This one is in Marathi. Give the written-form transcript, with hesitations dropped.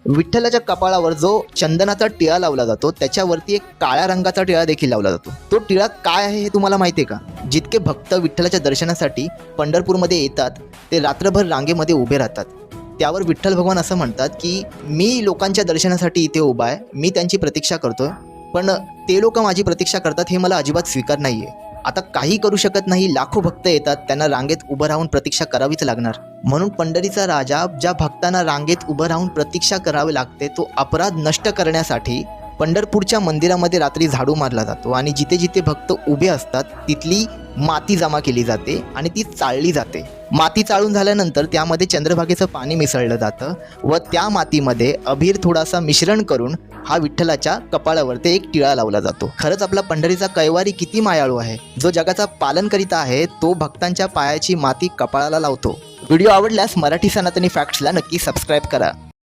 विठ्ठलाच्या कपाळावर जो चंदनाचा टिळा लावला जातो त्याच्यावरती एक काळ्या रंगाचा टिळा देखील लावला जातो। तो टिळा काय आहे हे तुम्हाला माहिती आहे का? जितके भक्त विठ्ठलाच्या दर्शनासाठी पंढरपूरमध्ये येतात ते रात्रभर रांगेमध्ये उभे राहतात। त्यावर विठ्ठल भगवान असं म्हणतात की मी लोकांच्या दर्शनासाठी इथे उभा आहे, मी त्यांची प्रतीक्षा करतोय, पण ते लोक माझी प्रतीक्षा करतात हे मला अजिबात स्वीकार नाही आहे। आता काही करू शकत नाही, लाखो भक्त येतात, त्यांना रांगेत उभं राहून प्रतीक्षा करावीच लागणार। म्हणून पंढरीचा राजा ज्या भक्तांना रांगेत उभं राहून प्रतीक्षा करावी लागते तो अपराध नष्ट करण्यासाठी पंढरपूरच्या मंदिरामध्ये रात्री झाडू मारला जातो आणि जिथे जिथे भक्त उभे असतात तिथली माती जमा केली जाते आणि ती चाळली जाते। माती चाळून झाल्यानंतर त्यामध्ये चंद्रभागेचं पाणी मिसळलं जातं व त्या मातीमध्ये अबीर थोडासा मिश्रण करून हा विठ्ठलाच्या कपाळावर ते एक टिळा लावला जातो। खरंच आपला पंढरीचा कैवारी किती मायाळू आहे, जो जगाचा पालन करीत आहे तो भक्तांच्या पायाची माती कपाळाला लावतो। व्हिडिओ आवडल्यास मराठी सनातनी फॅक्ट्सला नक्की सबस्क्राईब करा।